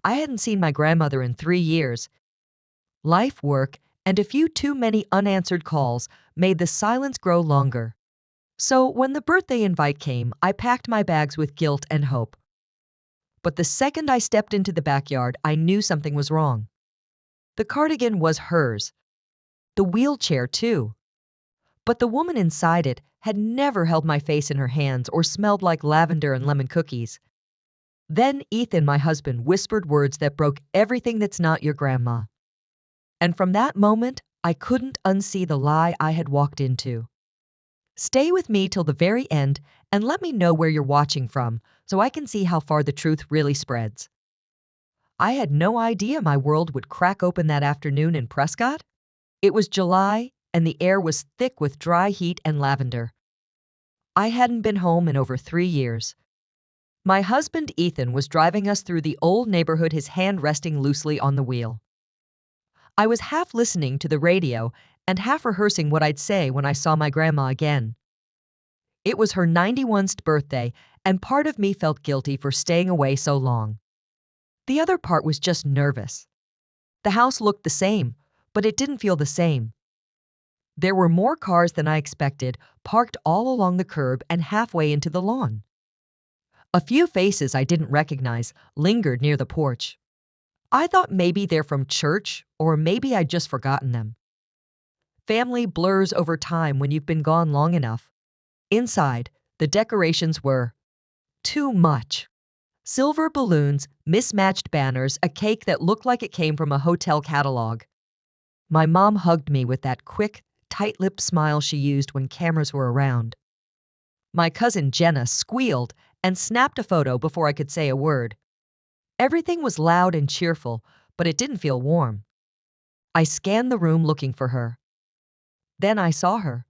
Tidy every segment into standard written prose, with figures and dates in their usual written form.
I hadn't seen my grandmother in 3 years. Life, work, and a few too many unanswered calls made the silence grow longer. So when the birthday invite came, I packed my bags with guilt and hope. But the second I stepped into the backyard, I knew something was wrong. The cardigan was hers. The wheelchair, too. But the woman inside it had never held my face in her hands or smelled like lavender and lemon cookies. Then Ethan, my husband, whispered words that broke everything that's not your grandma. And from that moment, I couldn't unsee the lie I had walked into. Stay with me till the very end and let me know where you're watching from so I can see how far the truth really spreads. I had no idea my world would crack open that afternoon in Prescott. It was July, and the air was thick with dry heat and lavender. I hadn't been home in over 3 years. My husband Ethan was driving us through the old neighborhood, his hand resting loosely on the wheel. I was half listening to the radio and half rehearsing what I'd say when I saw my grandma again. It was her 91st birthday, and part of me felt guilty for staying away so long. The other part was just nervous. The house looked the same, but it didn't feel the same. There were more cars than I expected, parked all along the curb and halfway into the lawn. A few faces I didn't recognize lingered near the porch. I thought maybe they're from church, or maybe I'd just forgotten them. Family blurs over time when you've been gone long enough. Inside, the decorations were too much. Silver balloons, mismatched banners, a cake that looked like it came from a hotel catalog. My mom hugged me with that quick, tight-lipped smile she used when cameras were around. My cousin Jenna squealed and snapped a photo before I could say a word. Everything was loud and cheerful, but it didn't feel warm. I scanned the room looking for her. Then I saw her.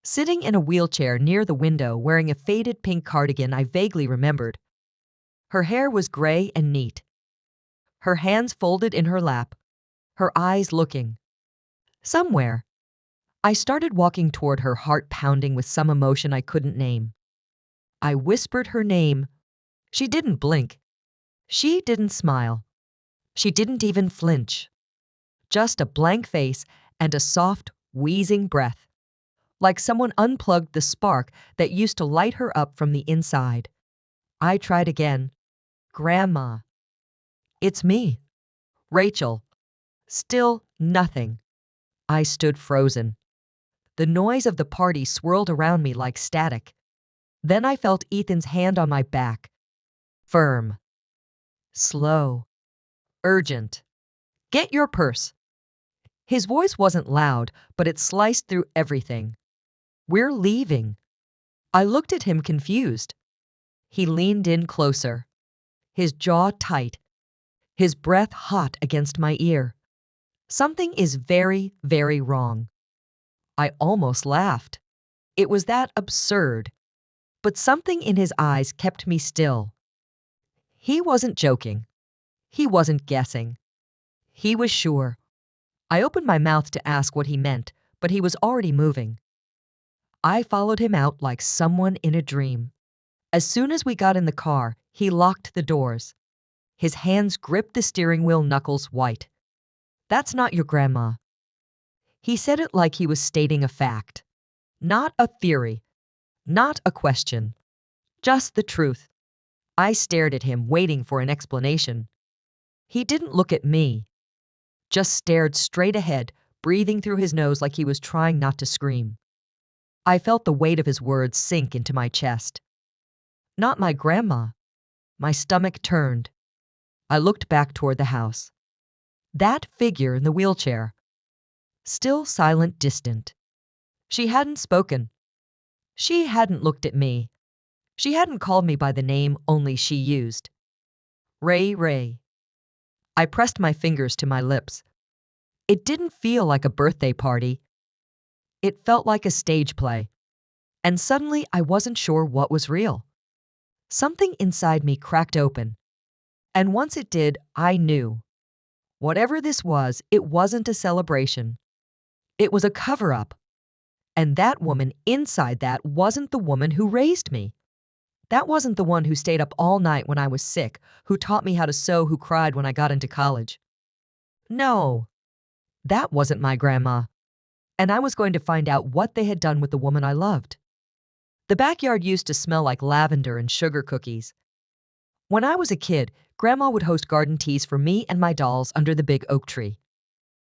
Sitting in a wheelchair near the window wearing a faded pink cardigan I vaguely remembered. Her hair was gray and neat. Her hands folded in her lap, her eyes looking somewhere. I started walking toward her, heart pounding with some emotion I couldn't name. I whispered her name. She didn't blink. She didn't smile. She didn't even flinch. Just a blank face and a soft, wheezing breath, like someone unplugged the spark that used to light her up from the inside. I tried again. Grandma. It's me. Rachel. Still nothing. I stood frozen. The noise of the party swirled around me like static. Then I felt Ethan's hand on my back. Firm. Slow. Urgent. Get your purse. His voice wasn't loud, but it sliced through everything. We're leaving. I looked at him confused. He leaned in closer, his jaw tight, his breath hot against my ear. Something is very, very wrong. I almost laughed. It was that absurd. But something in his eyes kept me still. He wasn't joking. He wasn't guessing. He was sure. I opened my mouth to ask what he meant, but he was already moving. I followed him out like someone in a dream. As soon as we got in the car, he locked the doors. His hands gripped the steering wheel, knuckles white. That's not your grandma. He said it like he was stating a fact. Not a theory. Not a question. Just the truth. I stared at him, waiting for an explanation. He didn't look at me. Just stared straight ahead, breathing through his nose like he was trying not to scream. I felt the weight of his words sink into my chest. Not my grandma. My stomach turned. I looked back toward the house. That figure in the wheelchair. Still silent, distant. She hadn't spoken. She hadn't looked at me. She hadn't called me by the name only she used. Ray. I pressed my fingers to my lips. It didn't feel like a birthday party. It felt like a stage play. And suddenly I wasn't sure what was real. Something inside me cracked open. And once it did, I knew. Whatever this was, it wasn't a celebration. It was a cover-up. And that woman inside that wasn't the woman who raised me. That wasn't the one who stayed up all night when I was sick, who taught me how to sew, who cried when I got into college. No, that wasn't my grandma. And I was going to find out what they had done with the woman I loved. The backyard used to smell like lavender and sugar cookies. When I was a kid, Grandma would host garden teas for me and my dolls under the big oak tree.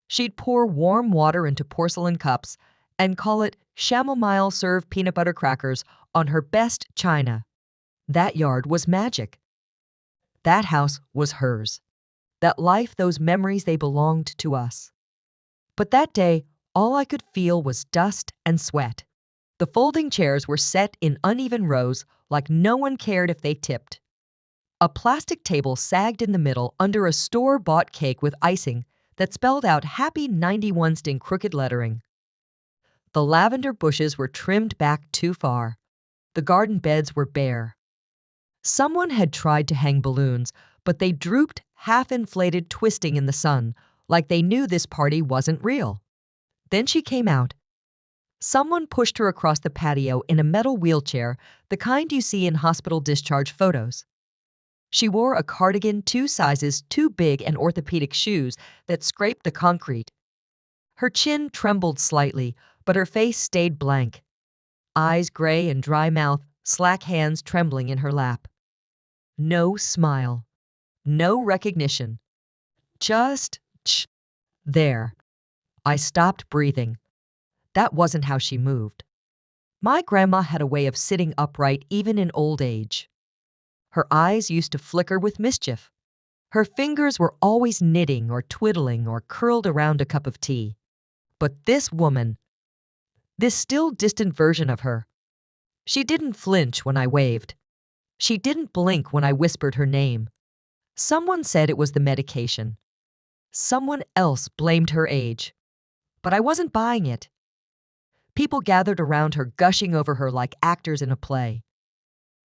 She'd pour warm water into porcelain cups and call it chamomile served peanut butter crackers on her best china. That yard was magic. That house was hers. That life, those memories, they belonged to us. But that day, all I could feel was dust and sweat. The folding chairs were set in uneven rows like no one cared if they tipped. A plastic table sagged in the middle under a store-bought cake with icing that spelled out Happy 91 in crooked lettering. The lavender bushes were trimmed back too far. The garden beds were bare. Someone had tried to hang balloons, but they drooped, half-inflated, twisting in the sun, like they knew this party wasn't real. Then she came out. Someone pushed her across the patio in a metal wheelchair, the kind you see in hospital discharge photos. She wore a cardigan 2 sizes too big and orthopedic shoes that scraped the concrete. Her chin trembled slightly, but her face stayed blank. Eyes gray and dry mouth, slack hands trembling in her lap. No smile. No recognition. Just there. I stopped breathing. That wasn't how she moved. My grandma had a way of sitting upright even in old age. Her eyes used to flicker with mischief. Her fingers were always knitting or twiddling or curled around a cup of tea. But this woman, this still distant version of her, she didn't flinch when I waved. She didn't blink when I whispered her name. Someone said it was the medication. Someone else blamed her age. But I wasn't buying it. People gathered around her, gushing over her like actors in a play.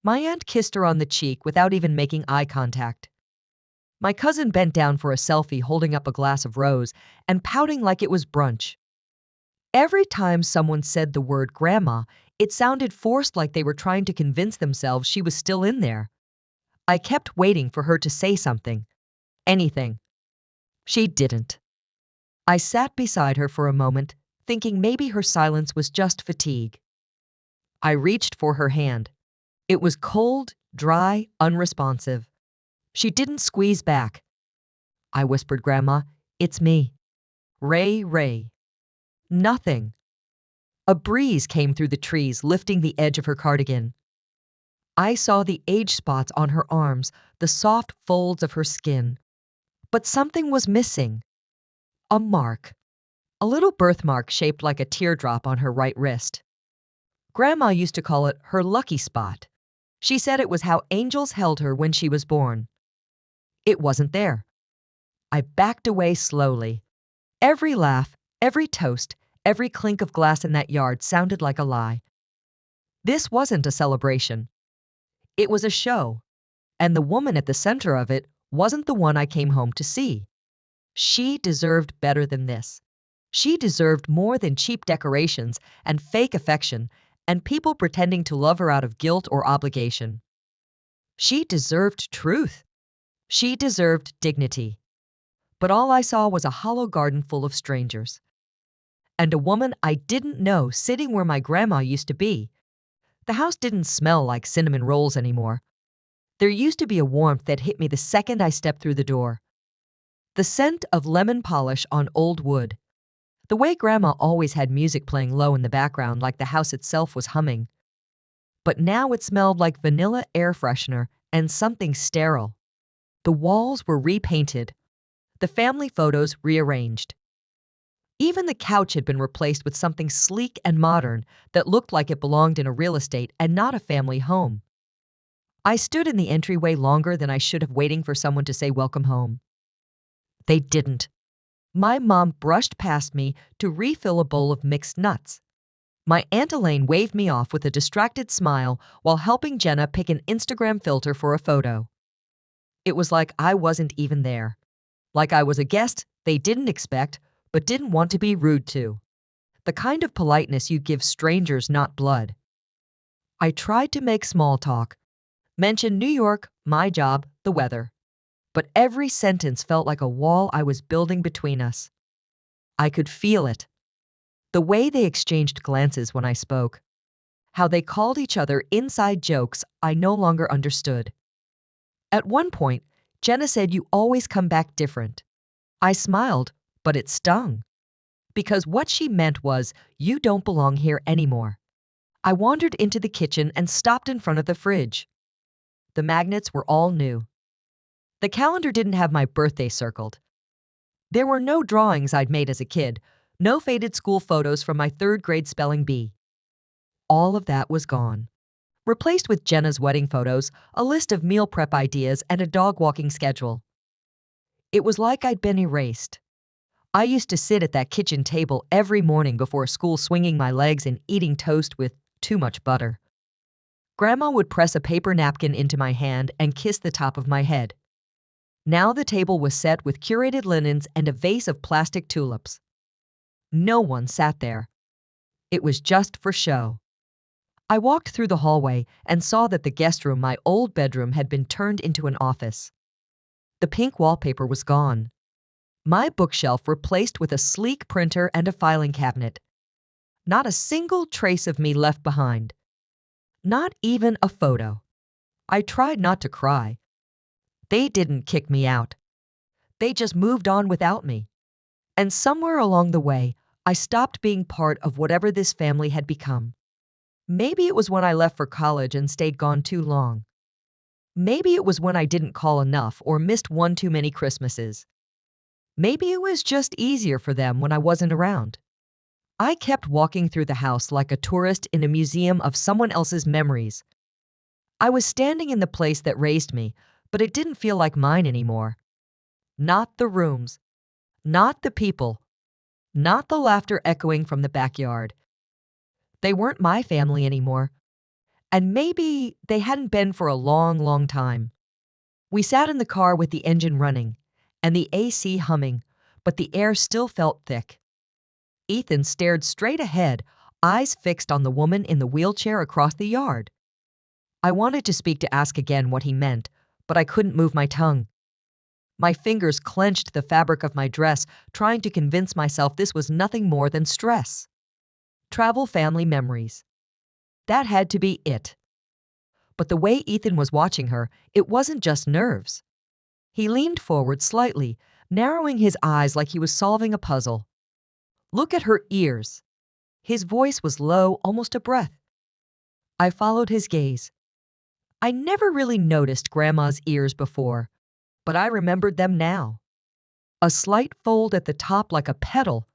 My aunt kissed her on the cheek without even making eye contact. My cousin bent down for a selfie, holding up a glass of rose and pouting like it was brunch. Every time someone said the word grandma, it sounded forced, like they were trying to convince themselves she was still in there. I kept waiting for her to say something. Anything. She didn't. I sat beside her for a moment, thinking maybe her silence was just fatigue. I reached for her hand. It was cold, dry, unresponsive. She didn't squeeze back. I whispered, "Grandma, it's me. Ray. Nothing. A breeze came through the trees, lifting the edge of her cardigan. I saw the age spots on her arms, the soft folds of her skin. But something was missing. A mark. A little birthmark shaped like a teardrop on her right wrist. Grandma used to call it her lucky spot. She said it was how angels held her when she was born. It wasn't there. I backed away slowly. Every laugh, every toast, every clink of glass in that yard sounded like a lie. This wasn't a celebration. It was a show, and the woman at the center of it wasn't the one I came home to see. She deserved better than this. She deserved more than cheap decorations and fake affection and people pretending to love her out of guilt or obligation. She deserved truth. She deserved dignity. But all I saw was a hollow garden full of strangers. And a woman I didn't know sitting where my grandma used to be. The house didn't smell like cinnamon rolls anymore. There used to be a warmth that hit me the second I stepped through the door. The scent of lemon polish on old wood. The way Grandma always had music playing low in the background, like the house itself was humming. But now it smelled like vanilla air freshener and something sterile. The walls were repainted. The family photos rearranged. Even the couch had been replaced with something sleek and modern that looked like it belonged in a real estate and not a family home. I stood in the entryway longer than I should have, waiting for someone to say welcome home. They didn't. My mom brushed past me to refill a bowl of mixed nuts. My Aunt Elaine waved me off with a distracted smile while helping Jenna pick an Instagram filter for a photo. It was like I wasn't even there. Like I was a guest they didn't expect but didn't want to be rude to. The kind of politeness you give strangers, not blood. I tried to make small talk, Mention New York, my job, the weather. But every sentence felt like a wall I was building between us. I could feel it. The way they exchanged glances when I spoke. How they called each other inside jokes I no longer understood. At one point, Jenna said, "You always come back different." I smiled, but it stung. Because what she meant was, "You don't belong here anymore." I wandered into the kitchen and stopped in front of the fridge. The magnets were all new. The calendar didn't have my birthday circled. There were no drawings I'd made as a kid, no faded school photos from my third grade spelling bee. All of that was gone. Replaced with Jenna's wedding photos, a list of meal prep ideas, and a dog walking schedule. It was like I'd been erased. I used to sit at that kitchen table every morning before school swinging my legs and eating toast with too much butter. Grandma would press a paper napkin into my hand and kiss the top of my head. Now the table was set with curated linens and a vase of plastic tulips. No one sat there. It was just for show. I walked through the hallway and saw that the guest room, my old bedroom, had been turned into an office. The pink wallpaper was gone. My bookshelf replaced with a sleek printer and a filing cabinet. Not a single trace of me left behind. Not even a photo. I tried not to cry. They didn't kick me out. They just moved on without me. And somewhere along the way, I stopped being part of whatever this family had become. Maybe it was when I left for college and stayed gone too long. Maybe it was when I didn't call enough or missed one too many Christmases. Maybe it was just easier for them when I wasn't around. I kept walking through the house like a tourist in a museum of someone else's memories. I was standing in the place that raised me, but it didn't feel like mine anymore. Not the rooms, not the people, not the laughter echoing from the backyard. They weren't my family anymore. And maybe they hadn't been for a long, long time. We sat in the car with the engine running and the AC humming, but the air still felt thick. Ethan stared straight ahead, eyes fixed on the woman in the wheelchair across the yard. I wanted to speak to ask again what he meant, but I couldn't move my tongue. My fingers clenched the fabric of my dress, trying to convince myself this was nothing more than stress. Travel family memories. That had to be it. But the way Ethan was watching her, it wasn't just nerves. He leaned forward slightly, narrowing his eyes like he was solving a puzzle. "Look at her ears." His voice was low, almost a breath. I followed his gaze. I never really noticed Grandma's ears before, but I remembered them now. A slight fold at the top like a petal.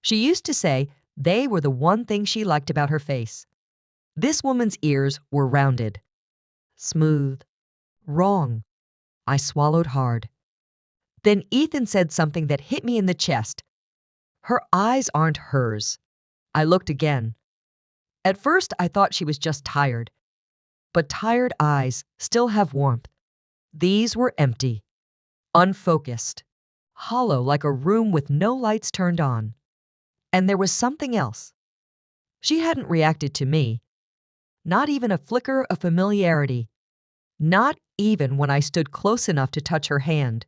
She used to say they were the one thing she liked about her face. This woman's ears were rounded. Smooth. Wrong. I swallowed hard. Then Ethan said something that hit me in the chest. "Her eyes aren't hers." I looked again. At first, I thought she was just tired. But tired eyes still have warmth. These were empty, unfocused, hollow like a room with no lights turned on. And there was something else. She hadn't reacted to me. Not even a flicker of familiarity. Not even when I stood close enough to touch her hand.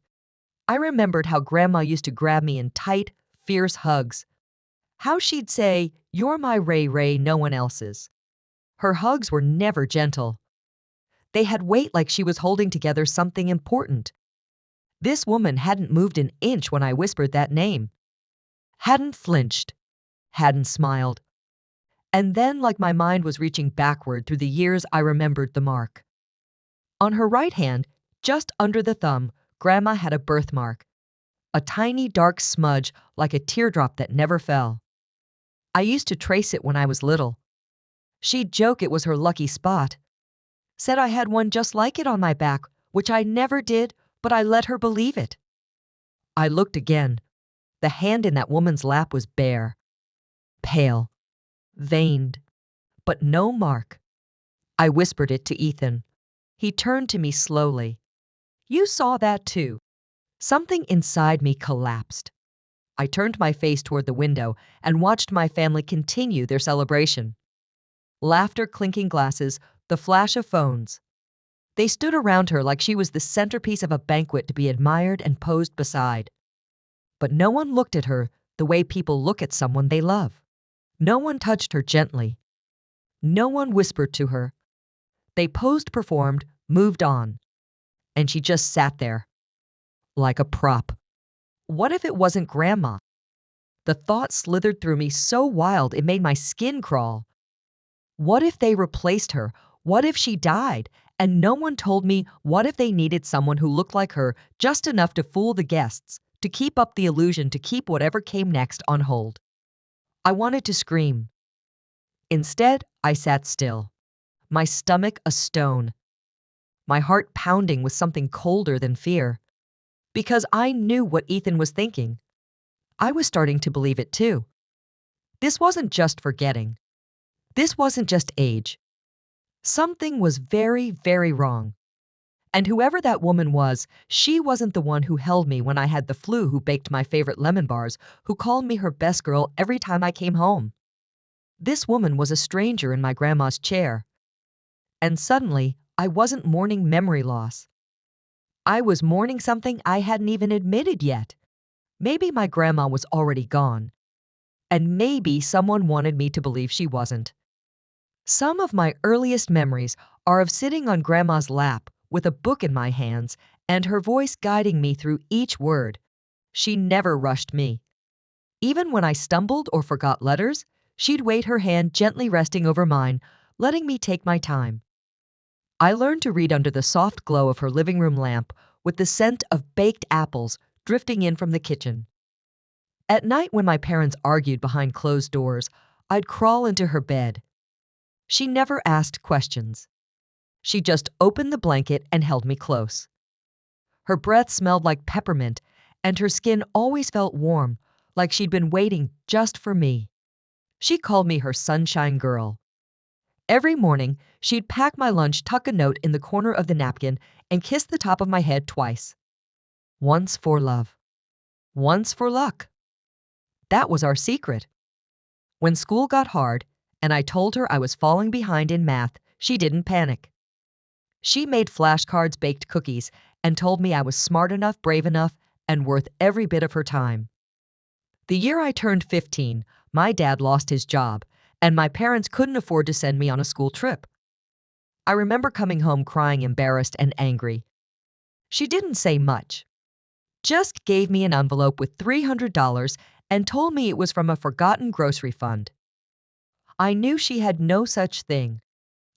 I remembered how Grandma used to grab me in tight, fierce hugs. How she'd say, "You're my Ray Ray, no one else's." Her hugs were never gentle. They had weight like she was holding together something important. This woman hadn't moved an inch when I whispered that name. Hadn't flinched. Hadn't smiled. And then, like my mind was reaching backward through the years, I remembered the mark. On her right hand, just under the thumb, Grandma had a birthmark. A tiny dark smudge like a teardrop that never fell. I used to trace it when I was little. She'd joke it was her lucky spot. Said I had one just like it on my back, which I never did, but I let her believe it. I looked again. The hand in that woman's lap was bare. Pale. Veined. But no mark. I whispered it to Ethan. He turned to me slowly. "You saw that too." Something inside me collapsed. I turned my face toward the window and watched my family continue their celebration. Laughter, clinking glasses, the flash of phones. They stood around her like she was the centerpiece of a banquet to be admired and posed beside. But no one looked at her the way people look at someone they love. No one touched her gently. No one whispered to her. They posed, performed, moved on, and she just sat there, like a prop. What if it wasn't Grandma? The thought slithered through me so wild it made my skin crawl. What if they replaced her? What if she died? And no one told me what if they needed someone who looked like her just enough to fool the guests, to keep up the illusion, to keep whatever came next on hold. I wanted to scream. Instead, I sat still, my stomach a stone, my heart pounding with something colder than fear. Because I knew what Ethan was thinking. I was starting to believe it too. This wasn't just forgetting. This wasn't just age. Something was very, very wrong. And whoever that woman was, she wasn't the one who held me when I had the flu, who baked my favorite lemon bars, who called me her best girl every time I came home. This woman was a stranger in my grandma's chair. And suddenly, I wasn't mourning memory loss. I was mourning something I hadn't even admitted yet. Maybe my grandma was already gone. And maybe someone wanted me to believe she wasn't. Some of my earliest memories are of sitting on Grandma's lap with a book in my hands and her voice guiding me through each word. She never rushed me. Even when I stumbled or forgot letters, she'd wait, her hand gently resting over mine, letting me take my time. I learned to read under the soft glow of her living room lamp with the scent of baked apples drifting in from the kitchen. At night, when my parents argued behind closed doors, I'd crawl into her bed. She never asked questions. She just opened the blanket and held me close. Her breath smelled like peppermint, and her skin always felt warm, like she'd been waiting just for me. She called me her sunshine girl. Every morning, she'd pack my lunch, tuck a note in the corner of the napkin, and kiss the top of my head twice. Once for love. Once for luck. That was our secret. When school got hard, and I told her I was falling behind in math, she didn't panic. She made flashcards, baked cookies, and told me I was smart enough, brave enough, and worth every bit of her time. The year I turned 15, my dad lost his job, and my parents couldn't afford to send me on a school trip. I remember coming home crying, embarrassed and angry. She didn't say much, just gave me an envelope with $300 and told me it was from a forgotten grocery fund. I knew she had no such thing.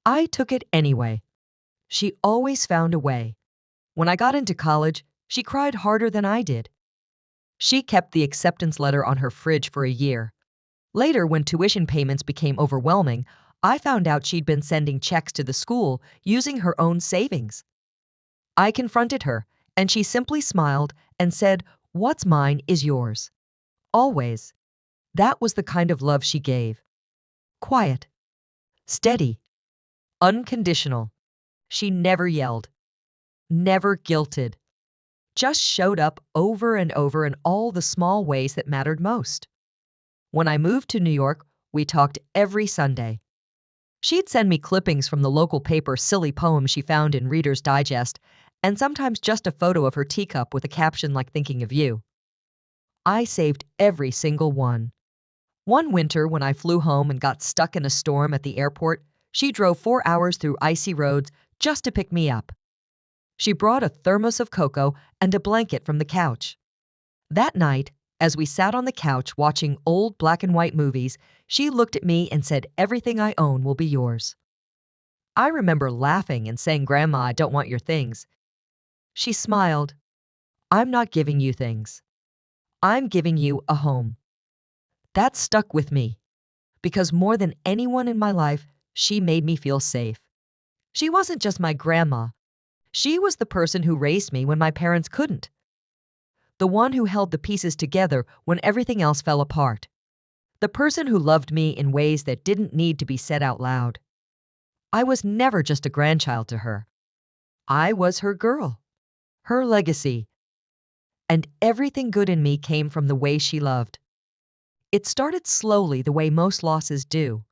I took it anyway. She always found a way. When I got into college, she cried harder than I did. She kept the acceptance letter on her fridge for a year. Later, when tuition payments became overwhelming, I found out she'd been sending checks to the school using her own savings. I confronted her, and she simply smiled and said, "What's mine is yours." Always. That was the kind of love she gave. Quiet. Steady. Unconditional. She never yelled. Never guilted. Just showed up over and over in all the small ways that mattered most. When I moved to New York, we talked every Sunday. She'd send me clippings from the local paper, silly poems she found in Reader's Digest, and sometimes just a photo of her teacup with a caption like "Thinking of You." I saved every single one. One winter, when I flew home and got stuck in a storm at the airport, she drove 4 hours through icy roads just to pick me up. She brought a thermos of cocoa and a blanket from the couch. That night, as we sat on the couch watching old black and white movies, she looked at me and said, "Everything I own will be yours." I remember laughing and saying, "Grandma, I don't want your things." She smiled. "I'm not giving you things. I'm giving you a home." That stuck with me, because more than anyone in my life, she made me feel safe. She wasn't just my grandma. She was the person who raised me when my parents couldn't. The one who held the pieces together when everything else fell apart. The person who loved me in ways that didn't need to be said out loud. I was never just a grandchild to her. I was her girl, her legacy. And everything good in me came from the way she loved. It started slowly, the way most losses do.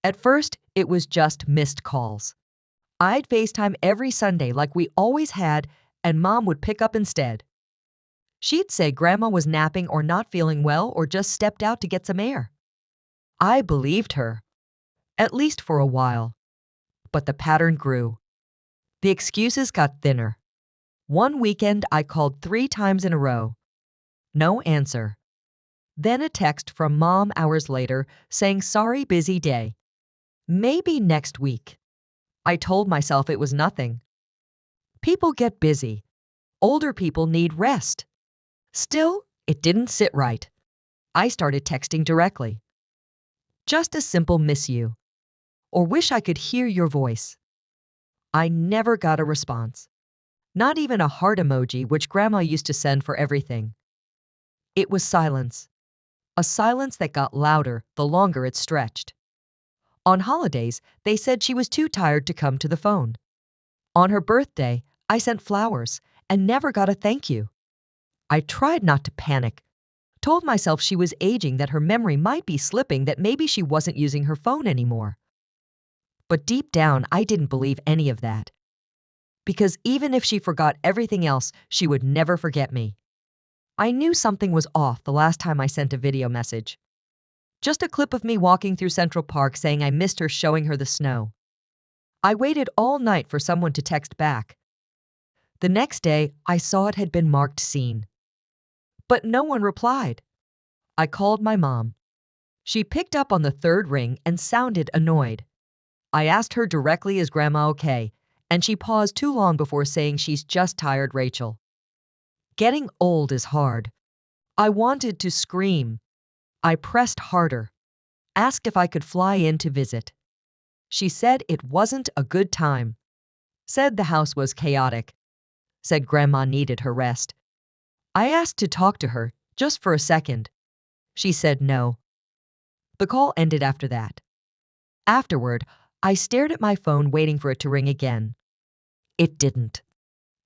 At first, it was just missed calls. I'd FaceTime every Sunday like we always had, and Mom would pick up instead. She'd say Grandma was napping or not feeling well or just stepped out to get some air. I believed her, at least for a while. But the pattern grew. The excuses got thinner. One weekend, I called 3 times in a row. No answer. Then a text from Mom hours later saying, "Sorry, busy day. Maybe next week." I told myself it was nothing. People get busy. Older people need rest. Still, it didn't sit right. I started texting directly. Just a simple "miss you" or "wish I could hear your voice." I never got a response. Not even a heart emoji, which Grandma used to send for everything. It was silence. A silence that got louder the longer it stretched. On holidays, they said she was too tired to come to the phone. On her birthday, I sent flowers and never got a thank you. I tried not to panic, told myself she was aging, that her memory might be slipping, that maybe she wasn't using her phone anymore. But deep down, I didn't believe any of that. Because even if she forgot everything else, she would never forget me. I knew something was off the last time I sent a video message. Just a clip of me walking through Central Park saying I missed her, showing her the snow. I waited all night for someone to text back. The next day, I saw it had been marked seen. But no one replied. I called my mom. She picked up on the third ring and sounded annoyed. I asked her directly, "Is Grandma okay?" And she paused too long before saying, "She's just tired, Rachel." Getting old is hard. I wanted to scream. I pressed harder, asked if I could fly in to visit. She said it wasn't a good time, said the house was chaotic, said Grandma needed her rest. I asked to talk to her, just for a second. She said no. The call ended after that. Afterward, I stared at my phone waiting for it to ring again. It didn't.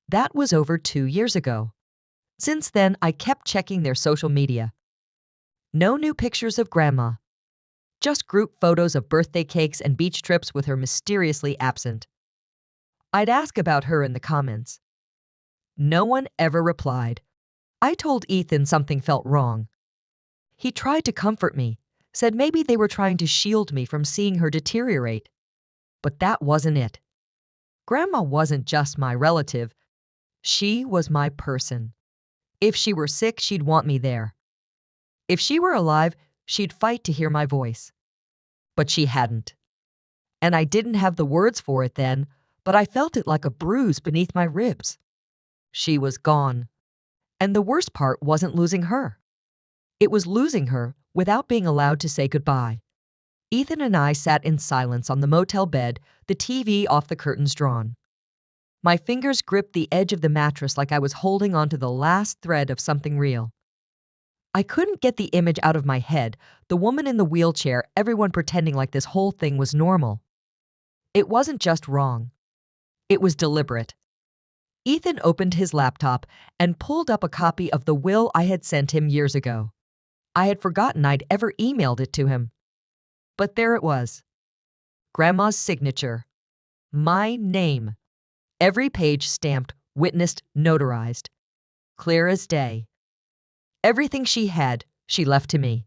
That was over 2 years ago. Since then, I kept checking their social media. No new pictures of Grandma. Just group photos of birthday cakes and beach trips with her mysteriously absent. I'd ask about her in the comments. No one ever replied. I told Ethan something felt wrong. He tried to comfort me, said maybe they were trying to shield me from seeing her deteriorate. But that wasn't it. Grandma wasn't just my relative. She was my person. If she were sick, she'd want me there. If she were alive, she'd fight to hear my voice. But she hadn't. And I didn't have the words for it then, but I felt it like a bruise beneath my ribs. She was gone. And the worst part wasn't losing her. It was losing her without being allowed to say goodbye. Ethan and I sat in silence on the motel bed, the TV off, the curtains drawn. My fingers gripped the edge of the mattress like I was holding onto the last thread of something real. I couldn't get the image out of my head, the woman in the wheelchair, everyone pretending like this whole thing was normal. It wasn't just wrong. It was deliberate. Ethan opened his laptop and pulled up a copy of the will I had sent him years ago. I had forgotten I'd ever emailed it to him. But there it was. Grandma's signature. My name. Every page stamped, witnessed, notarized. Clear as day. Everything she had, she left to me.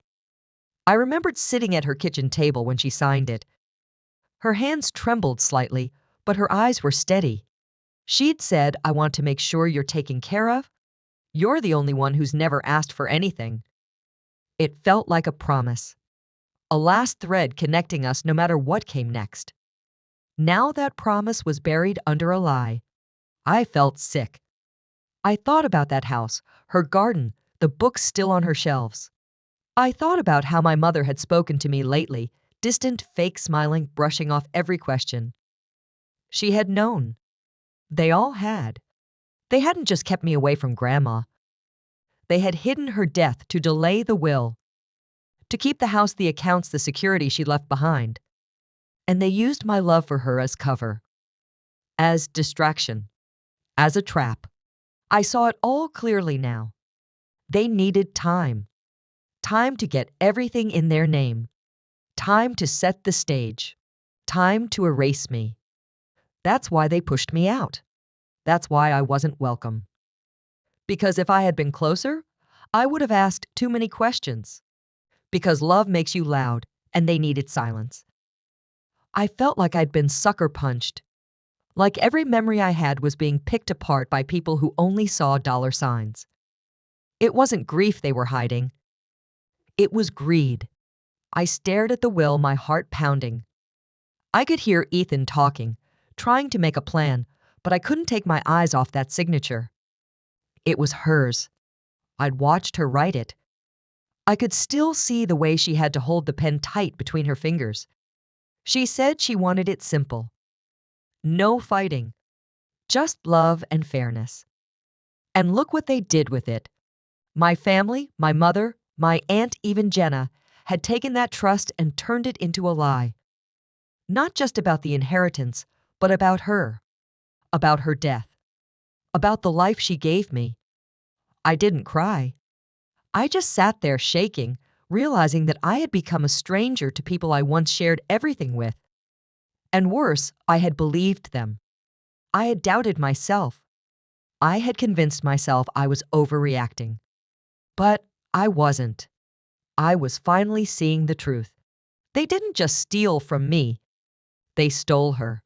I remembered sitting at her kitchen table when she signed it. Her hands trembled slightly, but her eyes were steady. She'd said, "I want to make sure you're taken care of. You're the only one who's never asked for anything." It felt like a promise. A last thread connecting us no matter what came next. Now that promise was buried under a lie. I felt sick. I thought about that house, her garden, the books still on her shelves. I thought about how my mother had spoken to me lately, distant, fake smiling, brushing off every question. She had known. They all had. They hadn't just kept me away from Grandma. They had hidden her death to delay the will, to keep the house, the accounts, the security she left behind. And they used my love for her as cover, as distraction, as a trap. I saw it all clearly now. They needed time. Time to get everything in their name. Time to set the stage. Time to erase me. That's why they pushed me out. That's why I wasn't welcome. Because if I had been closer, I would have asked too many questions. Because love makes you loud, and they needed silence. I felt like I'd been sucker punched. Like every memory I had was being picked apart by people who only saw dollar signs. It wasn't grief they were hiding. It was greed. I stared at the will, my heart pounding. I could hear Ethan talking, trying to make a plan, but I couldn't take my eyes off that signature. It was hers. I'd watched her write it. I could still see the way she had to hold the pen tight between her fingers. She said she wanted it simple. No fighting. Just love and fairness. And look what they did with it. My family, my mother, my aunt, even Jenna, had taken that trust and turned it into a lie. Not just about the inheritance, but about her death, about the life she gave me. I didn't cry. I just sat there shaking, realizing that I had become a stranger to people I once shared everything with. And worse, I had believed them. I had doubted myself. I had convinced myself I was overreacting. But I wasn't. I was finally seeing the truth. They didn't just steal from me. They stole her.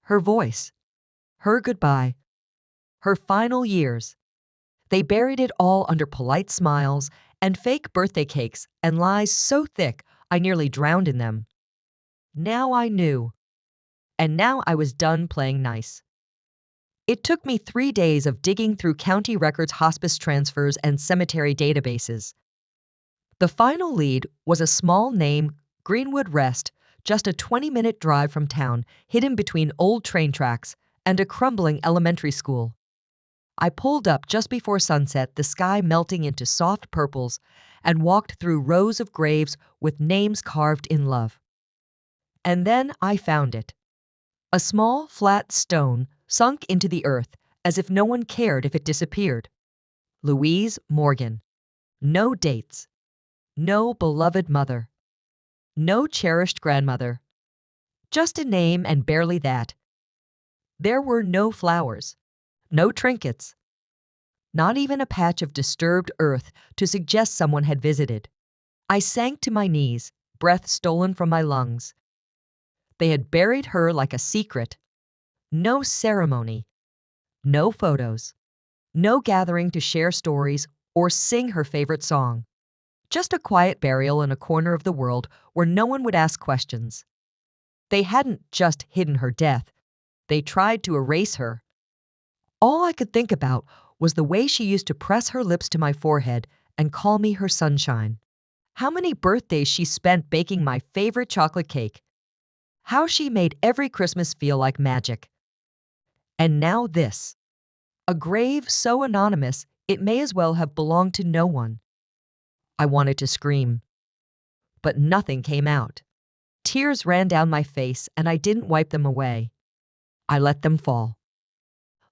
Her voice. Her goodbye. Her final years. They buried it all under polite smiles and fake birthday cakes and lies so thick I nearly drowned in them. Now I knew. And now I was done playing nice. It took me 3 days of digging through county records, hospice transfers, and cemetery databases. The final lead was a small name, Greenwood Rest, just a 20-minute drive from town, hidden between old train tracks and a crumbling elementary school. I pulled up just before sunset, the sky melting into soft purples, and walked through rows of graves with names carved in love. And then I found it. A small, flat stone sunk into the earth as if no one cared if it disappeared. Louise Morgan. No dates. No beloved mother. No cherished grandmother. Just a name, and barely that. There were no flowers. No trinkets. Not even a patch of disturbed earth to suggest someone had visited. I sank to my knees, breath stolen from my lungs. They had buried her like a secret. No ceremony. No photos. No gathering to share stories or sing her favorite song. Just a quiet burial in a corner of the world where no one would ask questions. They hadn't just hidden her death. They tried to erase her. All I could think about was the way she used to press her lips to my forehead and call me her sunshine. How many birthdays she spent baking my favorite chocolate cake. How she made every Christmas feel like magic. And now this. A grave so anonymous it may as well have belonged to no one. I wanted to scream. But nothing came out. Tears ran down my face and I didn't wipe them away. I let them fall.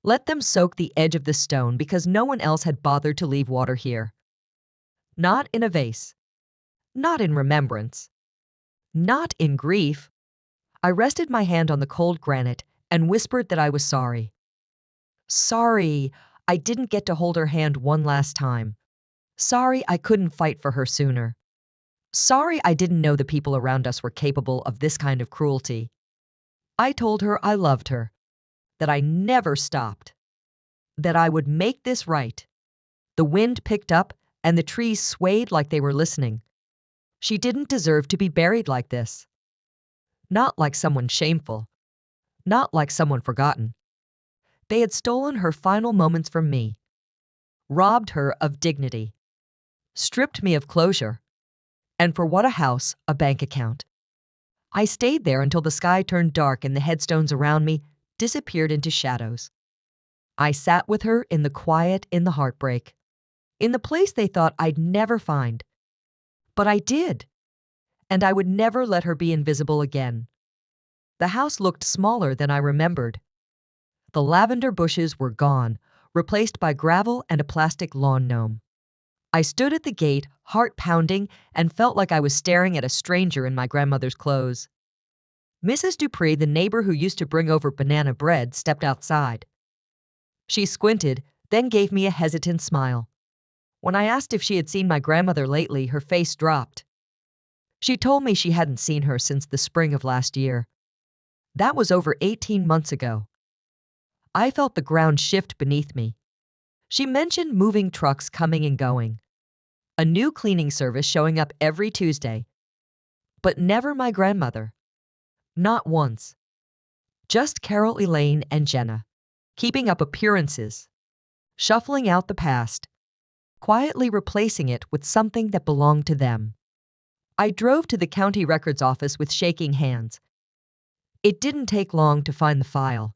Let them soak the edge of the stone because no one else had bothered to leave water here. Not in a vase. Not in remembrance. Not in grief. I rested my hand on the cold granite and whispered that I was sorry. Sorry I didn't get to hold her hand one last time. Sorry I couldn't fight for her sooner. Sorry I didn't know the people around us were capable of this kind of cruelty. I told her I loved her, that I never stopped, that I would make this right. The wind picked up and the trees swayed like they were listening. She didn't deserve to be buried like this. Not like someone shameful. Not like someone forgotten. They had stolen her final moments from me, robbed her of dignity, stripped me of closure, and for what a house, a bank account. I stayed there until the sky turned dark and the headstones around me disappeared into shadows. I sat with her in the quiet, in the heartbreak, in the place they thought I'd never find. But I did, and I would never let her be invisible again. The house looked smaller than I remembered. The lavender bushes were gone, replaced by gravel and a plastic lawn gnome. I stood at the gate, heart pounding, and felt like I was staring at a stranger in my grandmother's clothes. Mrs. Dupree, the neighbor who used to bring over banana bread, stepped outside. She squinted, then gave me a hesitant smile. When I asked if she had seen my grandmother lately, her face dropped. She told me she hadn't seen her since the spring of last year. That was over 18 months ago. I felt the ground shift beneath me. She mentioned moving trucks coming and going, a new cleaning service showing up every Tuesday, but never my grandmother. Not once. Just Carol, Elaine, and Jenna, keeping up appearances, shuffling out the past, quietly replacing it with something that belonged to them. I drove to the county records office with shaking hands. It didn't take long to find the file.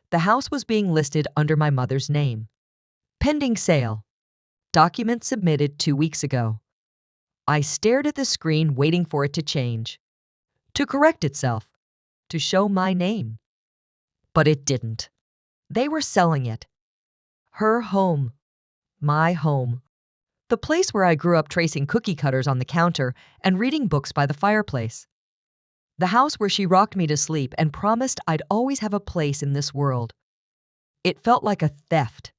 The house was being listed under my mother's name. Pending sale. Document submitted 2 weeks ago. I stared at the screen, waiting for it to change, to correct itself, to show my name. But it didn't. They were selling it. Her home. My home. The place where I grew up tracing cookie cutters on the counter and reading books by the fireplace. The house where she rocked me to sleep and promised I'd always have a place in this world. It felt like a theft,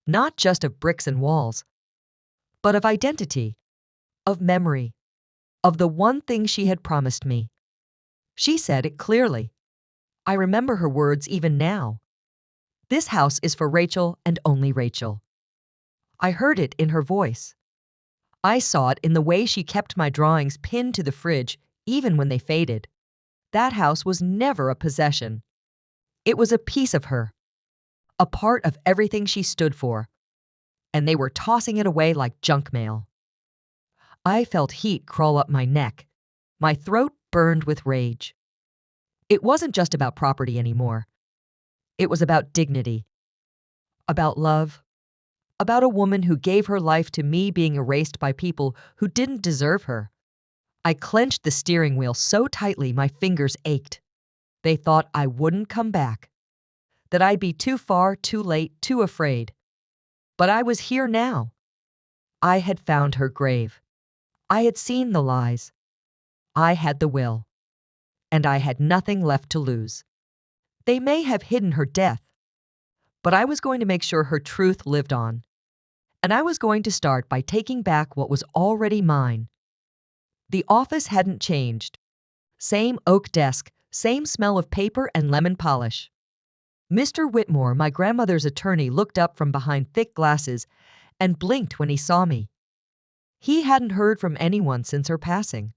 not just of bricks and walls, but of identity, of memory, of the one thing she had promised me. She said it clearly. I remember her words even now. This house is for Rachel and only Rachel. I heard it in her voice. I saw it in the way she kept my drawings pinned to the fridge, even when they faded. That house was never a possession. It was a piece of her, a part of everything she stood for, and they were tossing it away like junk mail. I felt heat crawl up my neck. My throat burned with rage. It wasn't just about property anymore. It was about dignity, about love, about a woman who gave her life to me being erased by people who didn't deserve her. I clenched the steering wheel so tightly my fingers ached. They thought I wouldn't come back, that I'd be too far, too late, too afraid. But I was here now. I had found her grave. I had seen the lies. I had the will. And I had nothing left to lose. They may have hidden her death, but I was going to make sure her truth lived on. And I was going to start by taking back what was already mine. The office hadn't changed. Same oak desk, same smell of paper and lemon polish. Mr. Whitmore, my grandmother's attorney, looked up from behind thick glasses and blinked when he saw me. He hadn't heard from anyone since her passing.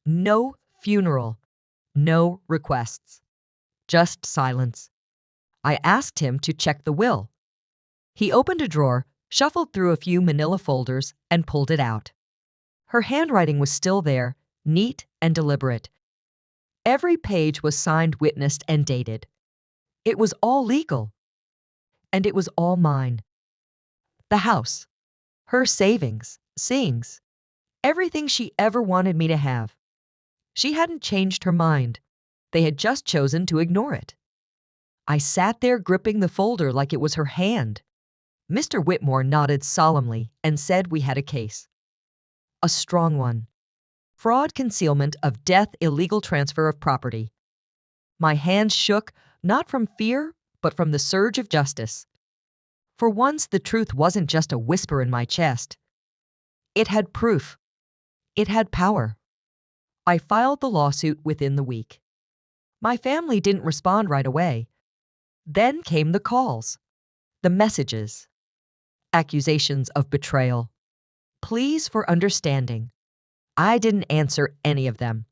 No funeral, no requests, just silence. I asked him to check the will. He opened a drawer, shuffled through a few manila folders, and pulled it out. Her handwriting was still there, neat and deliberate. Every page was signed, witnessed, and dated. It was all legal. And it was all mine. The house, her savings, everything she ever wanted me to have. She hadn't changed her mind. They had just chosen to ignore it. I sat there gripping the folder like it was her hand. Mr. Whitmore nodded solemnly and said we had a case. A strong one. Fraud, concealment of death, illegal transfer of property. My hands shook, not from fear, but from the surge of justice. For once, the truth wasn't just a whisper in my chest. It had proof. It had power. I filed the lawsuit within the week. My family didn't respond right away. Then came the calls, the messages, accusations of betrayal, pleas for understanding. I didn't answer any of them.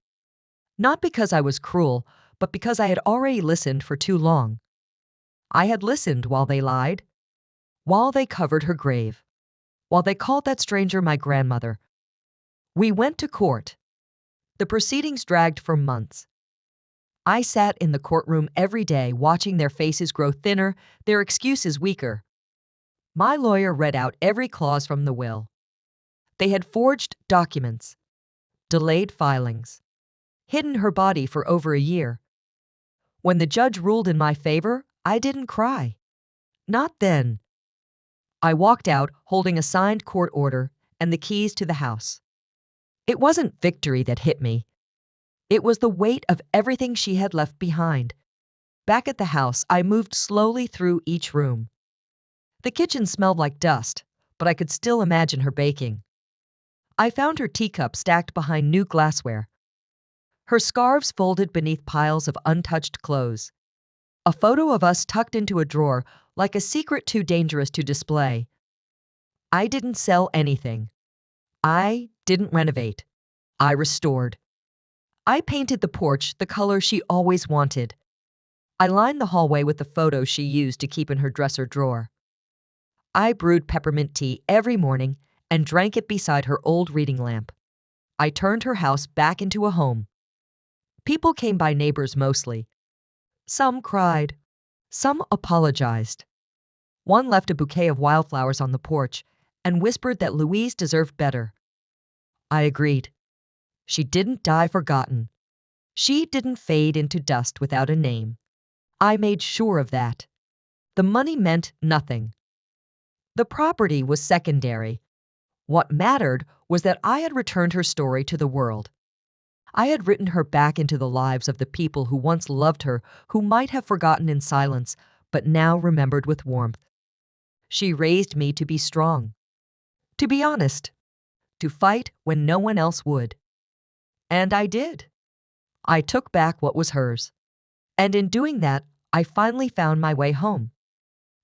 Not because I was cruel, but because I had already listened for too long. I had listened while they lied, while they covered her grave, while they called that stranger my grandmother. We went to court. The proceedings dragged for months. I sat in the courtroom every day watching their faces grow thinner, their excuses weaker. My lawyer read out every clause from the will. They had forged documents, delayed filings, hidden her body for over a year. When the judge ruled in my favor, I didn't cry. Not then. I walked out holding a signed court order and the keys to the house. It wasn't victory that hit me. It was the weight of everything she had left behind. Back at the house, I moved slowly through each room. The kitchen smelled like dust, but I could still imagine her baking. I found her teacup stacked behind new glassware, her scarves folded beneath piles of untouched clothes, a photo of us tucked into a drawer like a secret too dangerous to display. I didn't sell anything. I didn't renovate. I restored. I painted the porch the color she always wanted. I lined the hallway with the photos she used to keep in her dresser drawer. I brewed peppermint tea every morning and drank it beside her old reading lamp. I turned her house back into a home. People came by, neighbors mostly. Some cried. Some apologized. One left a bouquet of wildflowers on the porch and whispered that Louise deserved better. I agreed. She didn't die forgotten. She didn't fade into dust without a name. I made sure of that. The money meant nothing. The property was secondary. What mattered was that I had returned her story to the world. I had written her back into the lives of the people who once loved her, who might have forgotten in silence, but now remembered with warmth. She raised me to be strong, to be honest, to fight when no one else would. And I did. I took back what was hers. And in doing that, I finally found my way home.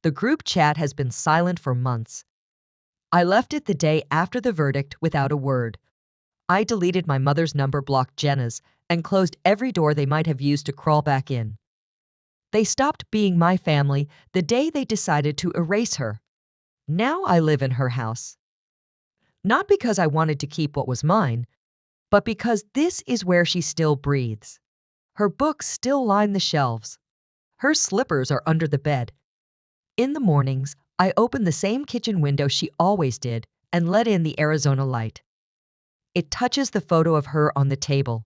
The group chat has been silent for months. I left it the day after the verdict without a word. I deleted my mother's number, blocked Jenna's, and closed every door they might have used to crawl back in. They stopped being my family the day they decided to erase her. Now I live in her house. Not because I wanted to keep what was mine, but because this is where she still breathes. Her books still line the shelves. Her slippers are under the bed. In the mornings, I open the same kitchen window she always did and let in the Arizona light. It touches the photo of her on the table.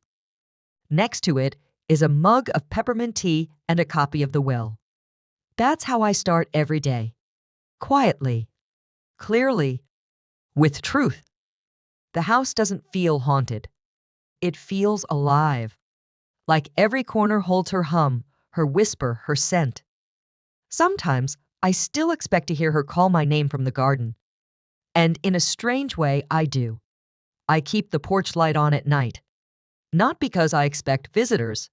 Next to it is a mug of peppermint tea and a copy of the will. That's how I start every day. Quietly, clearly, with truth. The house doesn't feel haunted. It feels alive. Like every corner holds her hum, her whisper, her scent. Sometimes I still expect to hear her call my name from the garden. And in a strange way, I do. I keep the porch light on at night. Not because I expect visitors,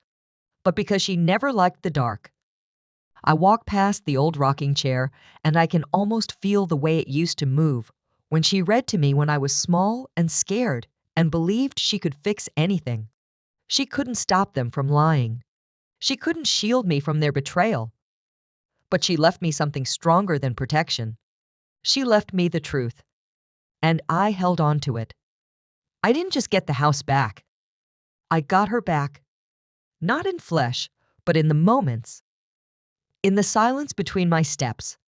but because she never liked the dark. I walk past the old rocking chair, and I can almost feel the way it used to move when she read to me when I was small and scared and believed she could fix anything. She couldn't stop them from lying. She couldn't shield me from their betrayal. But she left me something stronger than protection. She left me the truth. And I held on to it. I didn't just get the house back. I got her back. Not in flesh, but in the moments. In the silence between my steps.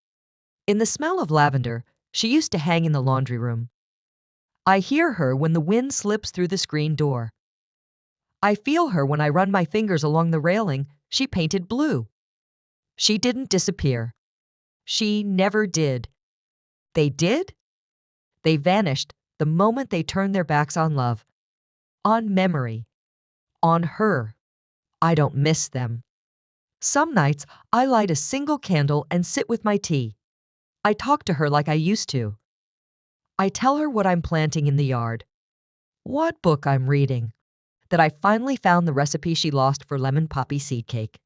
In the smell of lavender she used to hang in the laundry room. I hear her when the wind slips through the screen door. I feel her when I run my fingers along the railing she painted blue. She didn't disappear. She never did. They did? They vanished the moment they turned their backs on love, on memory, on her. I don't miss them. Some nights I light a single candle and sit with my tea. I talk to her like I used to. I tell her what I'm planting in the yard, what book I'm reading, that I finally found the recipe she lost for lemon poppy seed cake,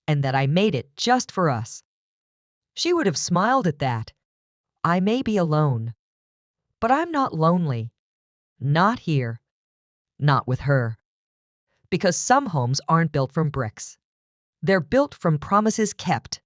and that I made it just for us. She would have smiled at that. I may be alone, but I'm not lonely. Not here. Not with her. Because some homes aren't built from bricks. They're built from promises kept.